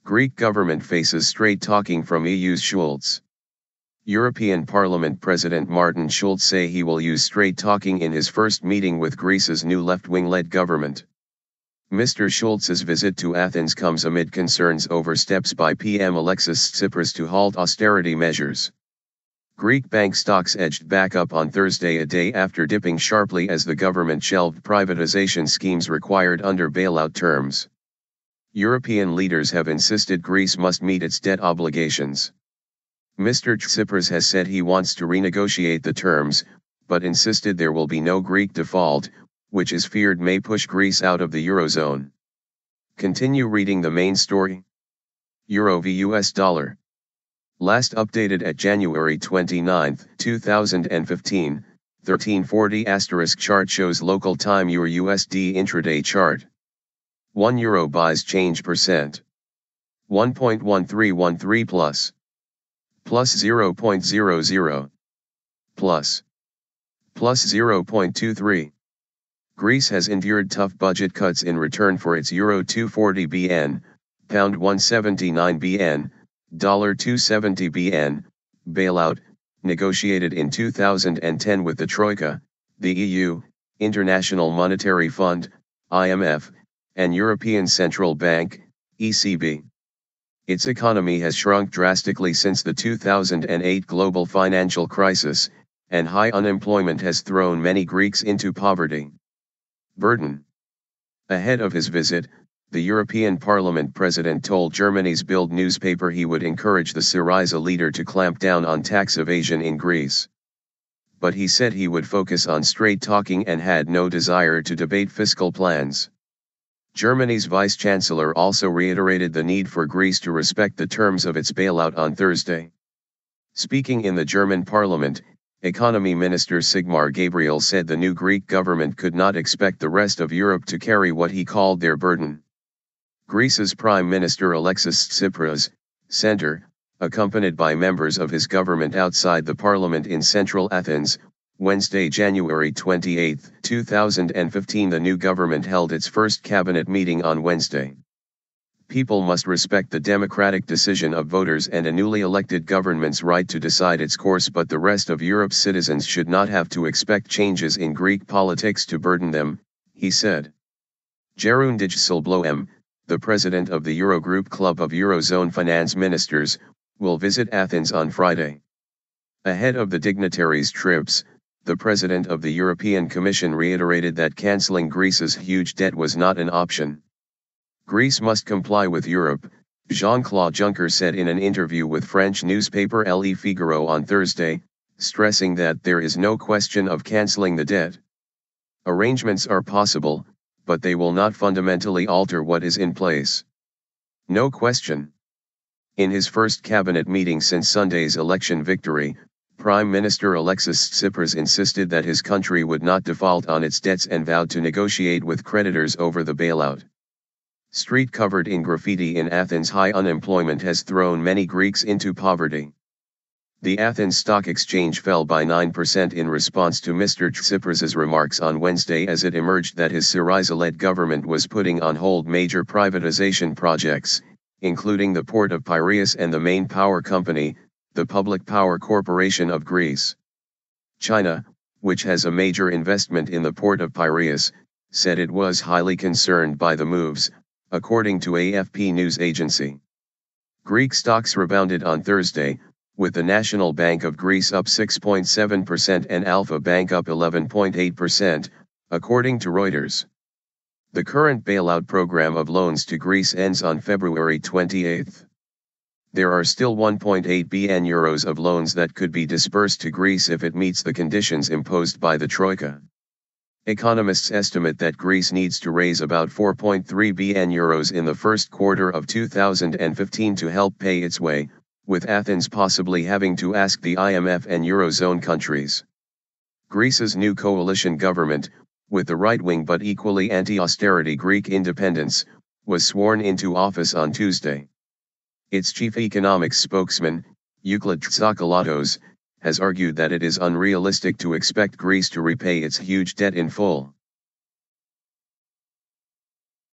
Greek government faces straight talking from EU's Schulz. European Parliament President Martin Schulz say he will use straight talking in his first meeting with Greece's new left-wing-led government. Mr. Schulz's visit to Athens comes amid concerns over steps by PM Alexis Tsipras to halt austerity measures. Greek bank stocks edged back up on Thursday, a day after dipping sharply as the government shelved privatisation schemes required under bailout terms. European leaders have insisted Greece must meet its debt obligations. Mr. Tsipras has said he wants to renegotiate the terms, but insisted there will be no Greek default, which is feared may push Greece out of the eurozone. Continue reading the main story. Euro v US dollar. Last updated at January 29, 2015, 1340 * chart shows local time Euro USD intraday chart. €1 buys change percent. 1.1313 plus 0.00 plus 0.23. Greece has endured tough budget cuts in return for its Euro 240 BN, Pound 179 BN, Dollar 270 BN, bailout, negotiated in 2010 with the Troika, the EU, International Monetary Fund, IMF, and European Central Bank, ECB. Its economy has shrunk drastically since the 2008 global financial crisis, and high unemployment has thrown many Greeks into poverty. Burden. Ahead of his visit, the European Parliament President told Germany's Bild newspaper he would encourage the Syriza leader to clamp down on tax evasion in Greece. But he said he would focus on straight talking and had no desire to debate fiscal plans. Germany's Vice-Chancellor also reiterated the need for Greece to respect the terms of its bailout on Thursday. Speaking in the German parliament, Economy Minister Sigmar Gabriel said the new Greek government could not expect the rest of Europe to carry what he called their burden. Greece's Prime Minister Alexis Tsipras, Centre, accompanied by members of his government outside the parliament in central Athens, Wednesday, January 28, 2015. The new government held its first cabinet meeting on Wednesday. People must respect the democratic decision of voters and a newly elected government's right to decide its course, but the rest of Europe's citizens should not have to expect changes in Greek politics to burden them, he said. Jeroen Dijsselbloem, the president of the Eurogroup Club of Eurozone finance ministers, will visit Athens on Friday. Ahead of the dignitaries' trips, the president of the European Commission reiterated that cancelling Greece's huge debt was not an option. Greece must comply with Europe, Jean-Claude Juncker said in an interview with French newspaper Le Figaro on Thursday, stressing that there is no question of cancelling the debt. Arrangements are possible, but they will not fundamentally alter what is in place. No question. In his first cabinet meeting since Sunday's election victory, Prime Minister Alexis Tsipras insisted that his country would not default on its debts and vowed to negotiate with creditors over the bailout. Street covered in graffiti in Athens. High unemployment has thrown many Greeks into poverty. The Athens Stock Exchange fell by 9% in response to Mr. Tsipras's remarks on Wednesday as it emerged that his Syriza-led government was putting on hold major privatization projects, including the Port of Piraeus and the main power company, the Public Power Corporation of Greece. China, which has a major investment in the Port of Piraeus, said it was highly concerned by the moves, according to AFP news agency. Greek stocks rebounded on Thursday, with the National Bank of Greece up 6.7% and Alpha Bank up 11.8%, according to Reuters. The current bailout program of loans to Greece ends on February 28. There are still 1.8 billion euros of loans that could be disbursed to Greece if it meets the conditions imposed by the Troika. Economists estimate that Greece needs to raise about 4.3 billion euros in the first quarter of 2015 to help pay its way, with Athens possibly having to ask the IMF and eurozone countries. Greece's new coalition government, with the right-wing but equally anti-austerity Greek Independence, was sworn into office on Tuesday. Its chief economics spokesman, Euclid Tsakalatos, has argued that it is unrealistic to expect Greece to repay its huge debt in full.